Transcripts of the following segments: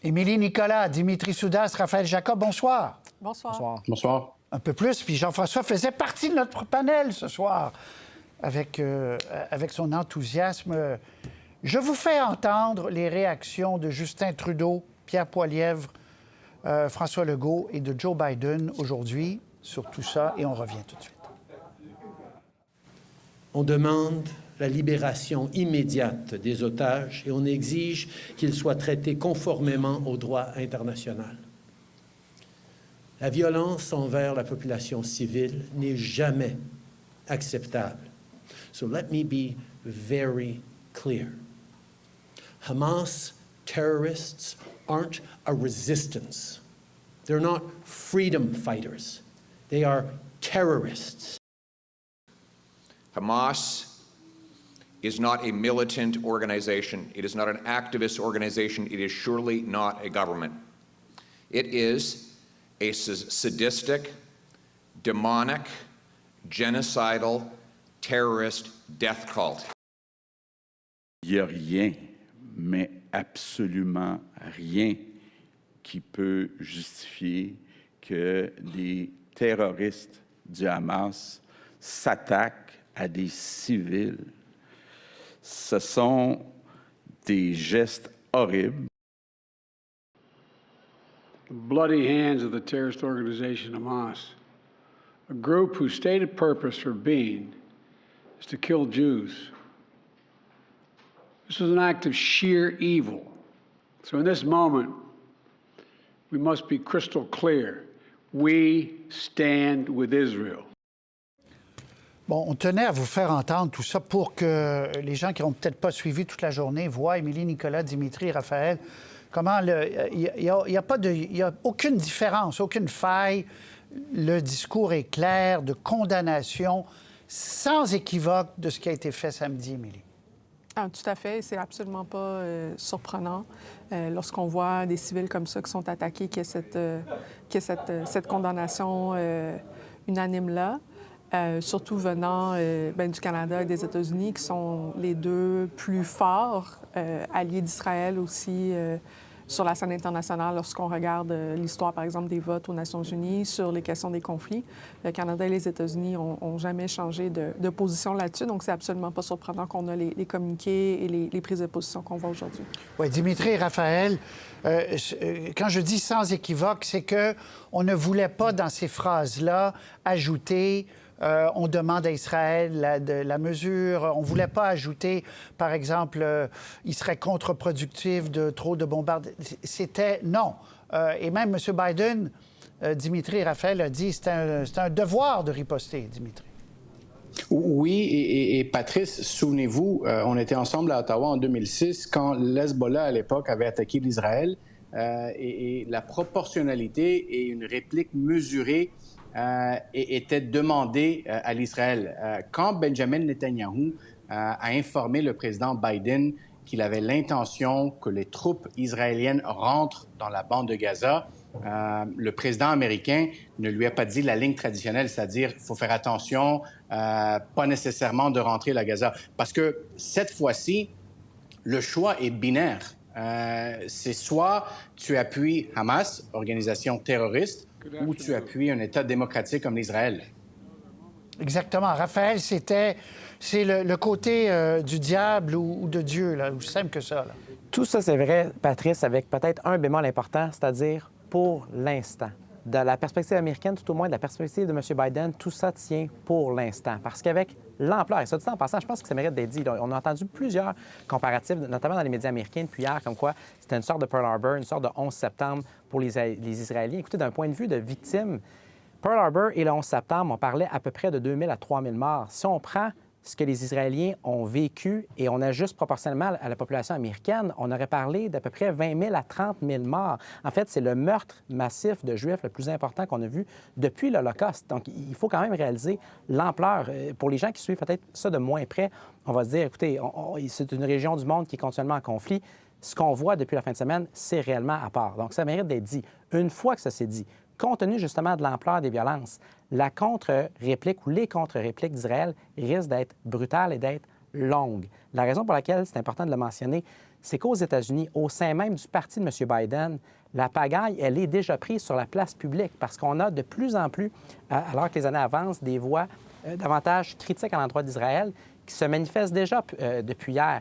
Émilie Nicolas, Dimitri Soudas, Raphaël Jacob, bonsoir. Bonsoir. Bonsoir. Bonsoir. Un peu plus, puis Jean-François faisait partie de notre panel ce soir avec son enthousiasme. Je vous fais entendre les réactions de Justin Trudeau, Pierre Poilievre, François Legault et de Joe Biden aujourd'hui sur tout ça, et on revient tout de suite. On demande la libération immédiate des otages et on exige qu'ils soient traités conformément au droit international. La violence envers la population civile n'est jamais acceptable. So let me be very clear. Hamas terrorists aren't a resistance. They're not freedom fighters. They are terrorists. Hamas is not a militant organization. It is not an activist organization. It is surely not a government. It is a sadistic, demonic, genocidal, terrorist death cult. Il n'y a rien, mais absolument rien qui peut justifier que des terroristes du Hamas s'attaquent à des civils. Ce sont des gestes horribles. The bloody hands of the terrorist organization Hamas, a group whose stated purpose for being is to kill Jews. This was an act of sheer evil. So in this moment, we must be crystal clear. We stand with Israel. Bon, on tenait à vous faire entendre tout ça pour que les gens qui n'ont peut-être pas suivi toute la journée voient, Émilie, Nicolas, Dimitri, Raphaël, comment il n'y a aucune différence, aucune faille. Le discours est clair de condamnation sans équivoque de ce qui a été fait samedi, Émilie. Ah, tout à fait. C'est absolument pas surprenant lorsqu'on voit des civils comme ça qui sont attaqués, qu'il y ait cette condamnation unanime-là. Surtout venant du Canada et des États-Unis, qui sont les deux plus forts alliés d'Israël aussi sur la scène internationale lorsqu'on regarde l'histoire, par exemple, des votes aux Nations unies sur les questions des conflits. Le Canada et les États-Unis n'ont jamais changé de position là-dessus, donc c'est absolument pas surprenant qu'on a les communiqués et les prises de position qu'on voit aujourd'hui. Oui, Dimitri et Raphaël, quand je dis sans équivoque, c'est qu'on ne voulait pas, dans ces phrases-là, ajouter on demande à Israël la mesure. On ne voulait pas ajouter, par exemple, il serait contre-productif de trop de bombardements. C'était non. Et même M. Biden, Dimitri et Raphaël a dit c'est un devoir de riposter, Dimitri. Oui, et Patrice, souvenez-vous, on était ensemble à Ottawa en 2006 quand l'Hezbollah, à l'époque, avait attaqué l'Israël et la proportionnalité et une réplique mesurée était demandée à l'Israël. Quand Benjamin Netanyahu a informé le président Biden qu'il avait l'intention que les troupes israéliennes rentrent dans la bande de Gaza, le président américain ne lui a pas dit la ligne traditionnelle, c'est-à-dire qu'il faut faire attention, pas nécessairement de rentrer à Gaza. Parce que cette fois-ci, le choix est binaire. C'est soit tu appuies Hamas, organisation terroriste, ou tu appuies un État démocratique comme l'Israël. Exactement. Raphaël, c'est le côté du diable ou de Dieu, là, aussi simple que ça. Là. Tout ça, c'est vrai, Patrice, avec peut-être un bémol important, c'est-à-dire pour l'instant. De la perspective américaine, tout au moins de la perspective de M. Biden, tout ça tient pour l'instant. Parce qu'avec l'ampleur, et ça dit en passant, je pense que ça mérite d'être dit. On a entendu plusieurs comparatifs, notamment dans les médias américains depuis hier, comme quoi c'était une sorte de Pearl Harbor, une sorte de 11 septembre pour les Israéliens. Écoutez, d'un point de vue de victimes, Pearl Harbor et le 11 septembre, on parlait à peu près de 2000 à 3000 morts. Si on prend ce que les Israéliens ont vécu et on ajuste proportionnellement à la population américaine, on aurait parlé d'à peu près 20 000 à 30 000 morts. En fait, c'est le meurtre massif de Juifs le plus important qu'on a vu depuis l'Holocauste. Donc, il faut quand même réaliser l'ampleur. Pour les gens qui suivent peut-être ça de moins près, on va se dire, écoutez, c'est une région du monde qui est continuellement en conflit. Ce qu'on voit depuis la fin de semaine, c'est réellement à part. Donc, ça mérite d'être dit. Une fois que ça s'est dit, compte tenu justement de l'ampleur des violences, la contre-réplique ou les contre-répliques d'Israël risquent d'être brutales et d'être longue. La raison pour laquelle c'est important de le mentionner, c'est qu'aux États-Unis, au sein même du parti de M. Biden, la pagaille, elle est déjà prise sur la place publique parce qu'on a de plus en plus, alors que les années avancent, des voix davantage critiques à l'endroit d'Israël qui se manifestent déjà depuis hier.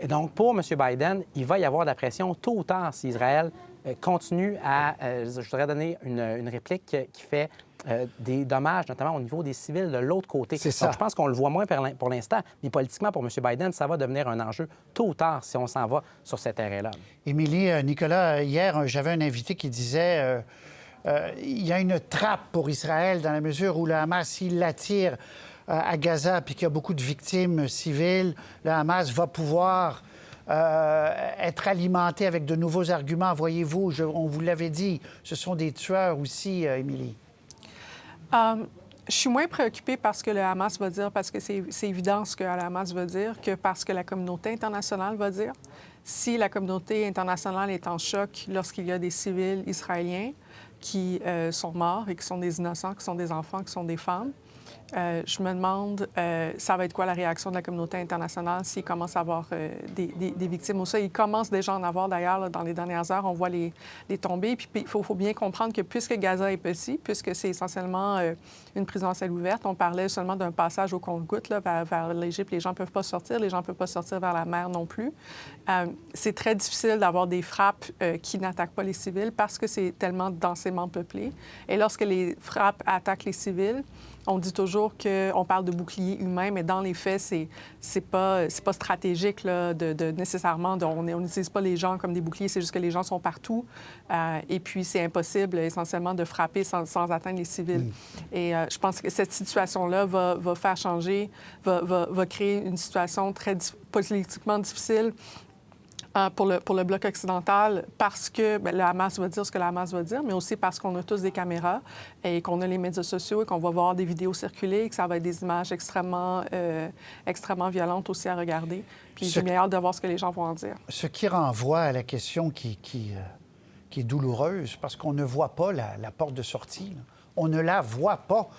Donc, pour M. Biden, il va y avoir de la pression tôt ou tard si Israël continue à... je voudrais donner une réplique qui fait des dommages, notamment au niveau des civils de l'autre côté. C'est ça. Donc, je pense qu'on le voit moins pour l'instant, mais politiquement, pour M. Biden, ça va devenir un enjeu tôt ou tard si on s'en va sur ce terrain-là. Émilie, Nicolas, hier, j'avais un invité qui disait il y a une trappe pour Israël dans la mesure où le Hamas, s'il l'attire à Gaza puis qu'il y a beaucoup de victimes civiles, le Hamas va pouvoir être alimenté avec de nouveaux arguments. Voyez-vous, on vous l'avait dit, ce sont des tueurs aussi, Émilie. Je suis moins préoccupée par ce que le Hamas va dire, parce que c'est évident ce que le Hamas va dire, que parce que la communauté internationale va dire. Si la communauté internationale est en choc lorsqu'il y a des civils israéliens qui sont morts et qui sont des innocents, qui sont des enfants, qui sont des femmes, je me demande, ça va être quoi la réaction de la communauté internationale s'il commence à avoir des victimes. Ça, il commence déjà à en avoir, d'ailleurs, là, dans les dernières heures, on voit les tomber. Puis il faut bien comprendre que puisque Gaza est petit, puisque c'est essentiellement une prison à ciel ouvert, on parlait seulement d'un passage au compte-gouttes vers l'Égypte. Les gens ne peuvent pas sortir, les gens ne peuvent pas sortir vers la mer non plus. C'est très difficile d'avoir des frappes qui n'attaquent pas les civils parce que c'est tellement densément peuplé. Et lorsque les frappes attaquent les civils, on dit toujours qu'on parle de bouclier humain, mais dans les faits, c'est pas stratégique là, nécessairement. On n'utilise pas les gens comme des boucliers, c'est juste que les gens sont partout. Et puis, c'est impossible essentiellement de frapper sans atteindre les civils. Et je pense que cette situation-là va faire changer, va créer une situation très politiquement difficile pour le Bloc occidental parce que le Hamas va dire ce que le Hamas va dire, mais aussi parce qu'on a tous des caméras et qu'on a les médias sociaux et qu'on va voir des vidéos circuler et que ça va être des images extrêmement violentes aussi à regarder. Puis j'ai bien hâte de voir ce que les gens vont en dire. Ce qui renvoie à la question qui est douloureuse parce qu'on ne voit pas la porte de sortie, là. On ne la voit pas.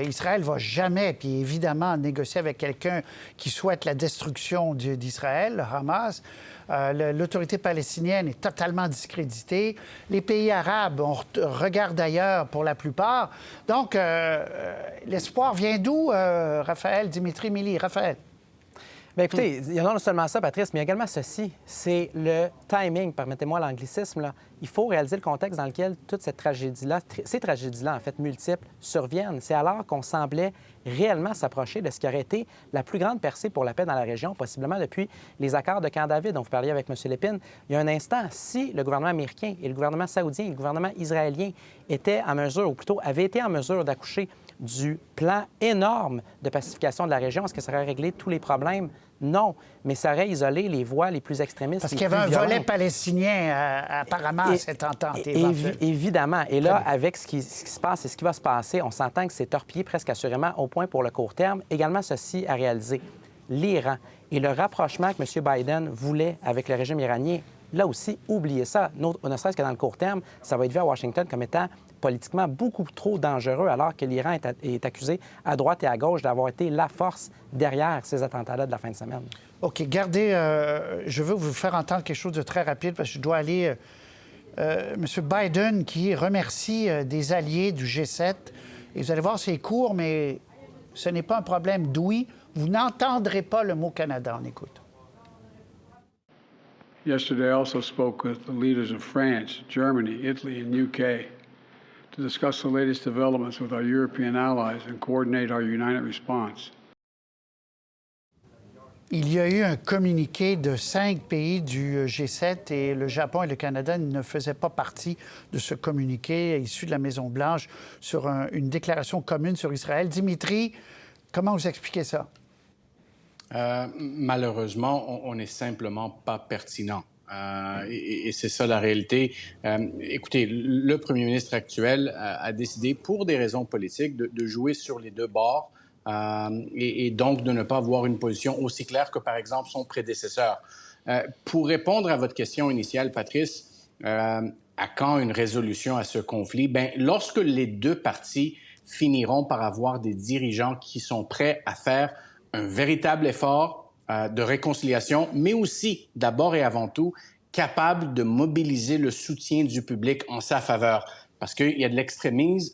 Israël ne va jamais, puis évidemment, négocier avec quelqu'un qui souhaite la destruction d'Israël, le Hamas. L'autorité palestinienne est totalement discréditée. Les pays arabes, on regarde ailleurs pour la plupart. Donc, l'espoir vient d'où, Raphaël, Dimitri, Émilie? Raphaël? Bien, écoutez, il y a non seulement ça, Patrice, mais il y a également ceci. C'est le timing, permettez-moi l'anglicisme, là. Il faut réaliser le contexte dans lequel toute cette tragédie-là, ces tragédies-là, en fait, multiples, surviennent. C'est alors qu'on semblait réellement s'approcher de ce qui aurait été la plus grande percée pour la paix dans la région, possiblement depuis les accords de Camp David dont vous parliez avec M. Lépine. Il y a un instant, si le gouvernement américain et le gouvernement saoudien et le gouvernement israélien étaient en mesure, ou plutôt avaient été en mesure d'accoucher du plan énorme de pacification de la région, est-ce que ça aurait réglé tous les problèmes? Non, mais ça aurait isolé les voix les plus extrémistes. Parce qu'il y avait un volet palestinien, apparemment, à cette entente. Évidemment. Et là, avec ce qui se passe et ce qui va se passer, on s'entend que c'est torpillé presque assurément au point pour le court terme. Également, ceci à réaliser. L'Iran et le rapprochement que M. Biden voulait avec le régime iranien, là aussi, oubliez ça. Ne serait-ce que dans le court terme, ça va être vu à Washington comme étant politiquement beaucoup trop dangereux, alors que l'Iran est accusé à droite et à gauche d'avoir été la force derrière ces attentats-là de la fin de semaine. OK. Gardez, je veux vous faire entendre quelque chose de très rapide parce que je dois aller... M. Biden qui remercie des alliés du G7. Et vous allez voir, c'est court, mais ce n'est pas un problème d'ouïe. Vous n'entendrez pas le mot Canada. On écoute. Yesterday, I also spoke with the leaders of France, Germany, Italy, and UK to discuss the latest developments with our European allies and coordinate our united response. Il y a eu un communiqué de 5 pays du G7 et le Japon et le Canada ne faisaient pas partie de ce communiqué issu de la Maison-Blanche sur une déclaration commune sur Israël. Dimitri, comment vous expliquez ça? Malheureusement, on n'est simplement pas pertinent. Et c'est ça la réalité. Écoutez, le premier ministre actuel a décidé, pour des raisons politiques, de jouer sur les deux bords et donc de ne pas avoir une position aussi claire que, par exemple, son prédécesseur. Pour répondre à votre question initiale, Patrice, à quand une résolution à ce conflit? Bien, lorsque les deux parties finiront par avoir des dirigeants qui sont prêts à faire un véritable effort de réconciliation, mais aussi, d'abord et avant tout, capable de mobiliser le soutien du public en sa faveur. Parce qu'il y a de l'extrémisme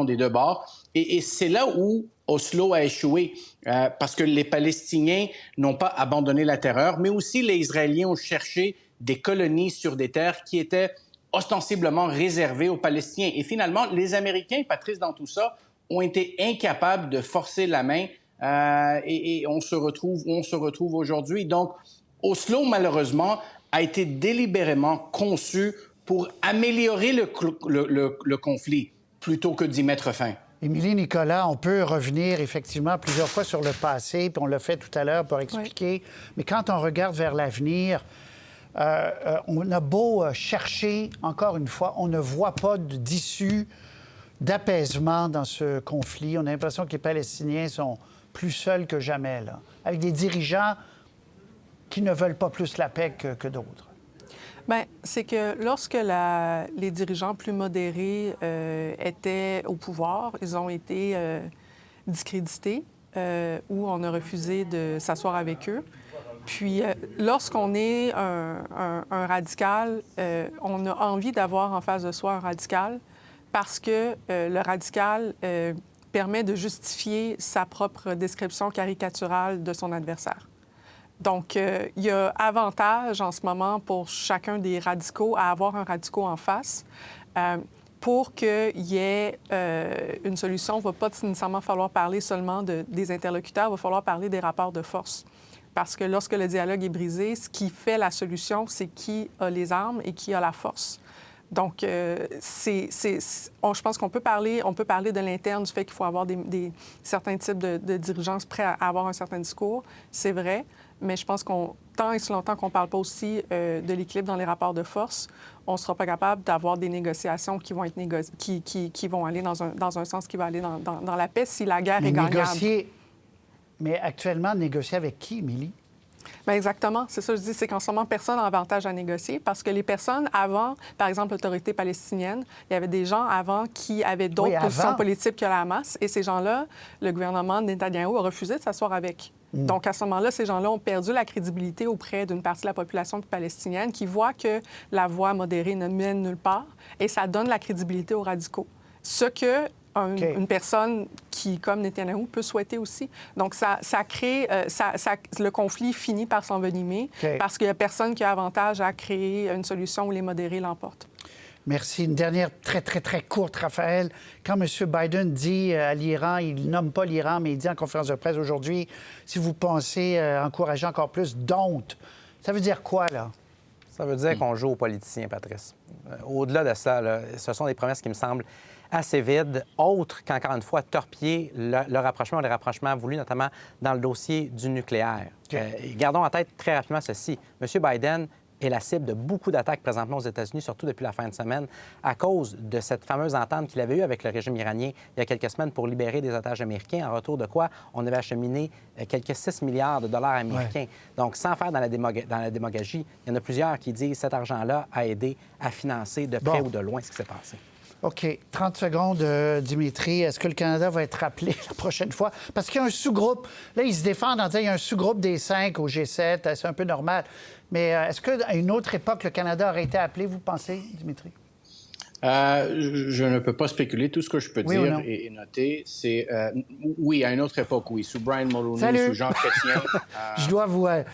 des deux bords. Et c'est là où Oslo a échoué, parce que les Palestiniens n'ont pas abandonné la terreur, mais aussi les Israéliens ont cherché des colonies sur des terres qui étaient ostensiblement réservées aux Palestiniens. Et finalement, les Américains, Patrice, dans tout ça, ont été incapables de forcer la main et on se retrouve aujourd'hui. Donc, Oslo, malheureusement, a été délibérément conçu pour améliorer le conflit plutôt que d'y mettre fin. Émilie Nicolas, on peut revenir effectivement plusieurs fois sur le passé, puis on l'a fait tout à l'heure pour expliquer, mais quand on regarde vers l'avenir, on a beau chercher, encore une fois, on ne voit pas d'issue, d'apaisement dans ce conflit. On a l'impression que les Palestiniens sont plus seuls que jamais, là, avec des dirigeants qui ne veulent pas plus la paix que d'autres. Bien, c'est que lorsque les dirigeants plus modérés étaient au pouvoir, ils ont été discrédités ou on a refusé de s'asseoir avec eux. Puis, lorsqu'on est un radical, on a envie d'avoir en face de soi un radical parce que le radical permet de justifier sa propre description caricaturale de son adversaire. Donc, il y a avantage en ce moment pour chacun des radicaux à avoir un radical en face. Pour qu'il y ait une solution, il ne va pas nécessairement falloir parler seulement des interlocuteurs, il va falloir parler des rapports de force. Parce que lorsque le dialogue est brisé, ce qui fait la solution, c'est qui a les armes et qui a la force. Donc, je pense qu'on peut parler de l'interne, du fait qu'il faut avoir certains types de dirigeants prêts à avoir un certain discours. C'est vrai, mais je pense tant et si longtemps qu'on ne parle pas aussi de l'équilibre dans les rapports de force, on ne sera pas capable d'avoir des négociations qui vont être qui vont aller dans un sens qui va aller dans la paix si la guerre est gagnable. Mais actuellement, négocier avec qui, Émilie? Bien, exactement. C'est ça que je dis, c'est qu'en ce moment, personne n'a avantage à négocier parce que les personnes avant, par exemple, l'autorité palestinienne, il y avait des gens avant qui avaient d'autres positions politiques que la Hamas et ces gens-là, le gouvernement de Netanyahou a refusé de s'asseoir avec. Donc, à ce moment-là, ces gens-là ont perdu la crédibilité auprès d'une partie de la population palestinienne qui voit que la voie modérée ne mène nulle part et ça donne la crédibilité aux radicaux. Ce que une personne qui, comme Netanyahou, peut souhaiter aussi. Donc, ça crée... le conflit finit par s'envenimer parce qu'il n'y a personne qui a avantage à créer une solution où les modérés l'emportent. Merci. Une dernière très, très, très courte, Raphaël. Quand M. Biden dit à l'Iran, il nomme pas l'Iran, mais il dit en conférence de presse aujourd'hui, si vous pensez encourager encore plus, don't. Ça veut dire quoi, là? Ça veut dire qu'on joue aux politiciens, Patrice. Au-delà de ça, là, ce sont des promesses qui me semblent assez vides, autres qu'encore une fois torpiller le rapprochement, les rapprochements voulus, notamment dans le dossier du nucléaire. Gardons en tête très rapidement ceci. M. Biden est la cible de beaucoup d'attaques présentement aux États-Unis, surtout depuis la fin de semaine, à cause de cette fameuse entente qu'il avait eue avec le régime iranien il y a quelques semaines pour libérer des otages américains, en retour de quoi on avait acheminé quelques 6 milliards de dollars américains. Donc, sans faire dans la démagogie, il y en a plusieurs qui disent que cet argent-là a aidé à financer de près ou de loin ce qui s'est passé. OK. 30 secondes, Dimitri. Est-ce que le Canada va être rappelé la prochaine fois? Parce qu'il y a un sous-groupe. Là, ils se défendent en disant qu'il y a un sous-groupe des 5 au G7. C'est un peu normal. Mais est-ce qu'à une autre époque, le Canada aurait été appelé, vous pensez, Dimitri? Je ne peux pas spéculer. Tout ce que je peux dire et noter, c'est... oui, à une autre époque, oui. Sous Brian Mulroney, sous Jean Chrétien. Je dois vous laisser.